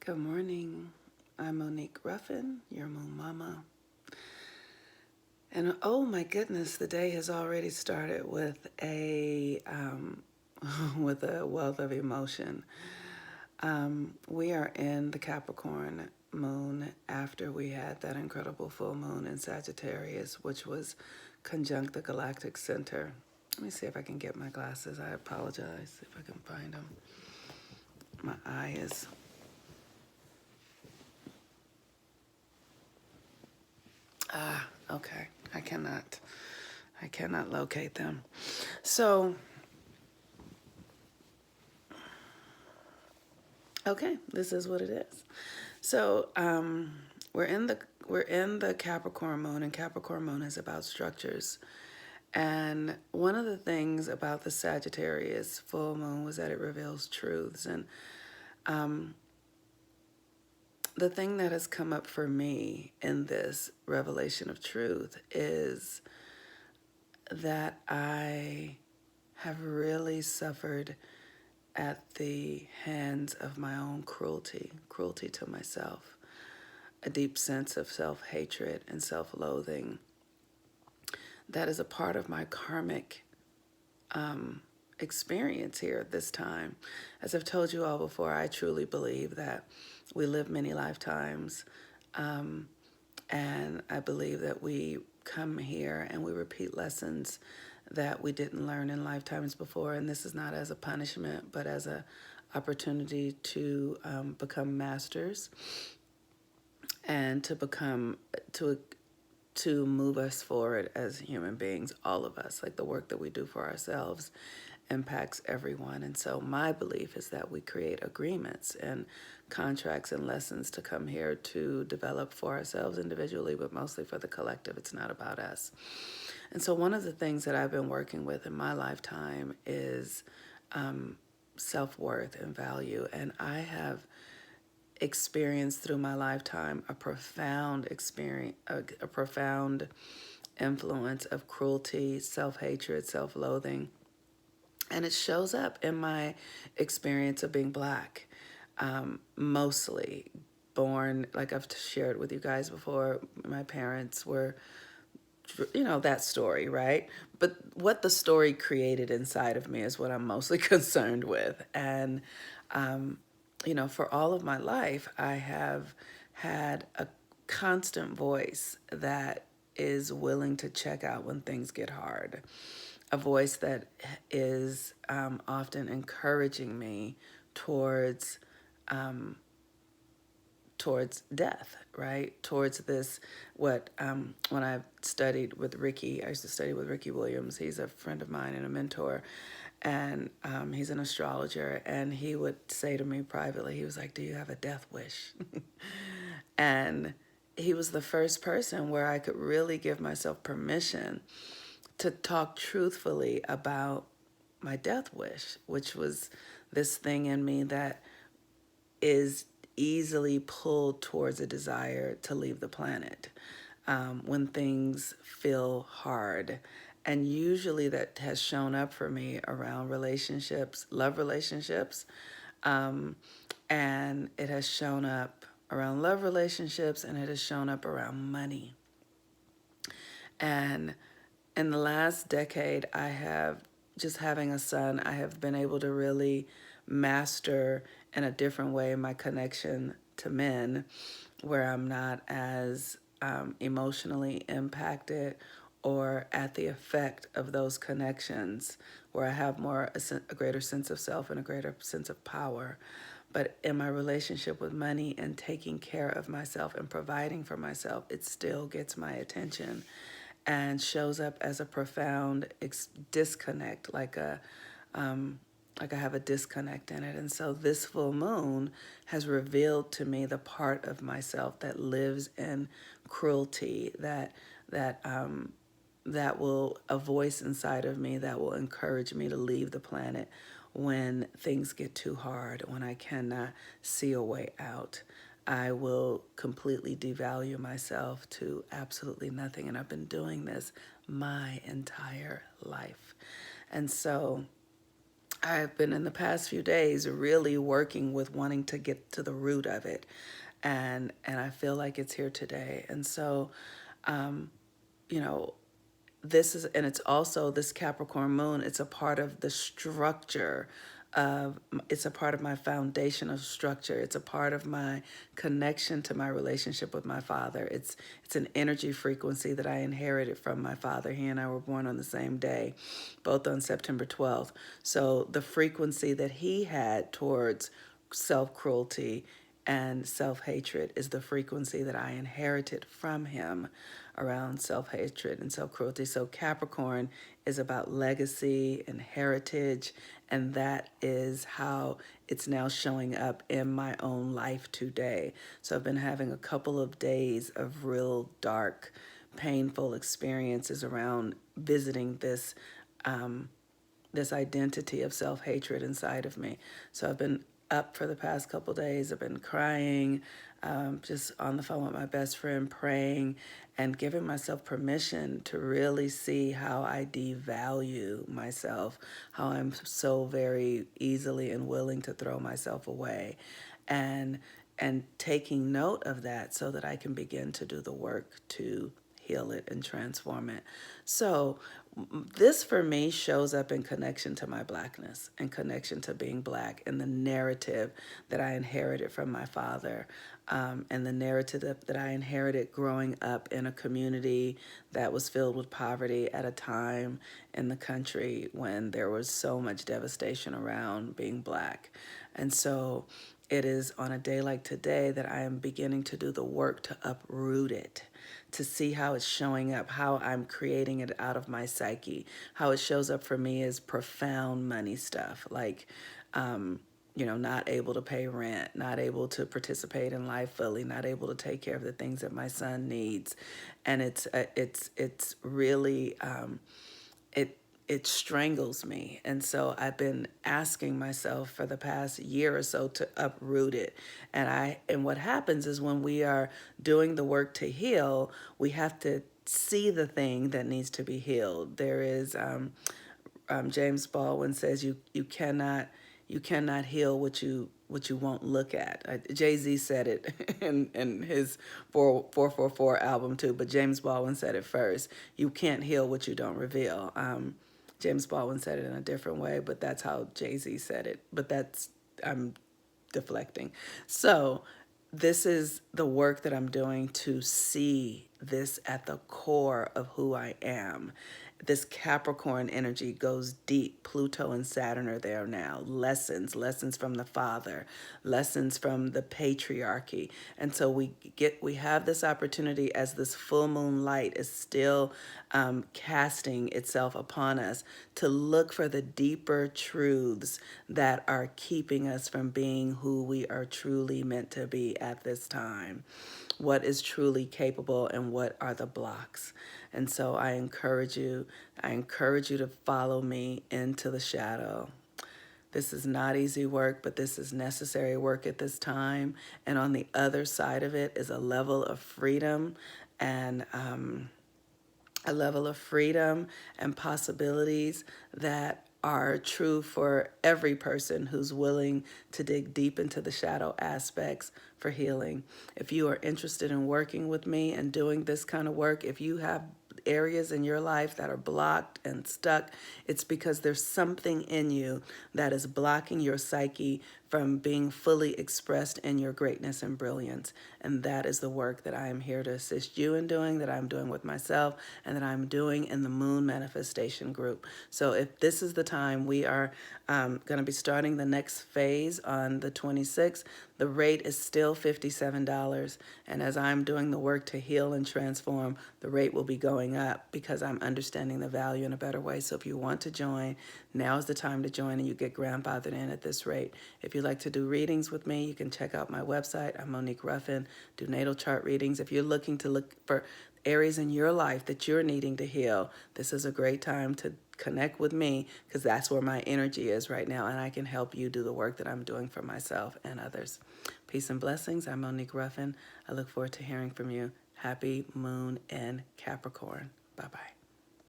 Good morning. I'm Monique Ruffin, your moon mama. And oh my goodness, the day has already started with a with a wealth of emotion. We are in the Capricorn moon after we had that incredible full moon in Sagittarius, which was conjunct the galactic center. Let me see if I can get my glasses. I apologize if I can find them. My eye is okay. I cannot locate them. So, okay, this is what it is. So, we're in the Capricorn moon, and Capricorn moon is about structures. And one of the things about the Sagittarius full moon was that it reveals truths. And the thing that has come up for me in this revelation of truth is that I have really suffered at the hands of my own cruelty to myself, a deep sense of self-hatred and self-loathing that is a part of my karmic experience here at this time. As I've told you all before, I truly believe that we live many lifetimes, and I believe that we come here and we repeat lessons that we didn't learn in lifetimes before. And this is not as a punishment, but as a opportunity to become masters and to move us forward as human beings, all of us. Like the work that we do for ourselves impacts everyone. And so my belief is that we create agreements and contracts and lessons to come here to develop for ourselves individually, but mostly for the collective. It's not about us. And so one of the things that I've been working with in my lifetime is self-worth and value. And I have experienced through my lifetime a profound experience, a profound influence of cruelty, self-hatred, self-loathing. And it shows up in my experience of being Black, mostly born, like I've shared with you guys before, my parents were, that story, right? But what the story created inside of me is what I'm mostly concerned with. And, for all of my life, I have had a constant voice that is willing to check out when things get hard, a voice that is often encouraging me towards towards death, right? Towards this, when I studied with Ricky, I used to study with Ricky Williams. He's a friend of mine and a mentor, and he's an astrologer. And he would say to me privately, he was like, "Do you have a death wish?" And he was the first person where I could really give myself permission to talk truthfully about my death wish, which was this thing in me that is easily pulled towards a desire to leave the planet when things feel hard. And usually that has shown up for me around relationships, love relationships, and it has shown up around love relationships, and it has shown up around money. And in the last decade, I have, just having a son, I have been able to really master in a different way my connection to men, where I'm not as emotionally impacted or at the effect of those connections, where I have a greater sense of self and a greater sense of power. But in my relationship with money and taking care of myself and providing for myself, it still gets my attention and shows up as a profound disconnect, like I have a disconnect in it. And so this full moon has revealed to me the part of myself that lives in cruelty, that will, a voice inside of me that will encourage me to leave the planet when things get too hard, when I cannot see a way out. I will completely devalue myself to absolutely nothing. And I've been doing this my entire life. And so I've been in the past few days really working with wanting to get to the root of it. And I feel like it's here today. And so, you know, this is, and it's also this Capricorn moon, it's a part of the structure of, it's a part of my foundational structure. It's a part of my connection to my relationship with my father. It's an energy frequency that I inherited from my father. He and I were born on the same day, both on September 12th. So the frequency that he had towards self-cruelty and self-hatred is the frequency that I inherited from him around self-hatred and self-cruelty. So Capricorn is about legacy and heritage, and that is how it's now showing up in my own life today. So I've been having a couple of days of real dark, painful experiences around visiting this identity of self-hatred inside of me. So I've been up for the past couple days. I've been crying, just on the phone with my best friend, praying and giving myself permission to really see how I devalue myself, how I'm so very easily and willing to throw myself away, and taking note of that so that I can begin to do the work to heal it and transform it. So this for me shows up in connection to my blackness and connection to being black and the narrative that I inherited from my father, and the narrative that I inherited growing up in a community that was filled with poverty at a time in the country when there was so much devastation around being black. And so it is on a day like today that I am beginning to do the work to uproot it, to see how it's showing up, how I'm creating it out of my psyche. How it shows up for me is profound money stuff, like, not able to pay rent, not able to participate in life fully, not able to take care of the things that my son needs. And it's really, it it strangles me. And so I've been asking myself for the past year or so to uproot it. And what happens is when we are doing the work to heal, we have to see the thing that needs to be healed. There is James Baldwin says you cannot heal what you won't look at. Jay-Z said it in his 444 album too, but James Baldwin said it first. You can't heal what you don't reveal. James Baldwin said it in a different way, but that's how Jay-Z said it. But I'm deflecting. So this is the work that I'm doing to see this at the core of who I am. This Capricorn energy goes deep. Pluto and Saturn are there now. Lessons from the father, lessons from the patriarchy. And so we have this opportunity as this full moon light is still casting itself upon us to look for the deeper truths that are keeping us from being who we are truly meant to be at this time. What is truly capable and what are the blocks. And so I encourage you to follow me into the shadow. This is not easy work, but this is necessary work at this time. And on the other side of it is a level of freedom and possibilities that are true for every person who's willing to dig deep into the shadow aspects for healing. If you are interested in working with me and doing this kind of work, if you have areas in your life that are blocked and stuck, it's because there's something in you that is blocking your psyche from being fully expressed in your greatness and brilliance. And that is the work that I am here to assist you in doing, that I'm doing with myself, and that I'm doing in the Moon Manifestation Group. So if this is the time, we are going to be starting the next phase on the 26th. The rate is still $57. And as I'm doing the work to heal and transform, the rate will be going up because I'm understanding the value in a better way. So if you want to join, now is the time to join and you get grandfathered in at this rate. If you'd like to do readings with me, you can check out my website. I'm Monique Ruffin, do natal chart readings. If you're looking to look for areas in your life that you're needing to heal, this is a great time to connect with me because that's where my energy is right now, and I can help you do the work that I'm doing for myself and others. Peace and blessings. I'm Monique Ruffin. I look forward to hearing from you. Happy Moon in Capricorn. Bye-bye.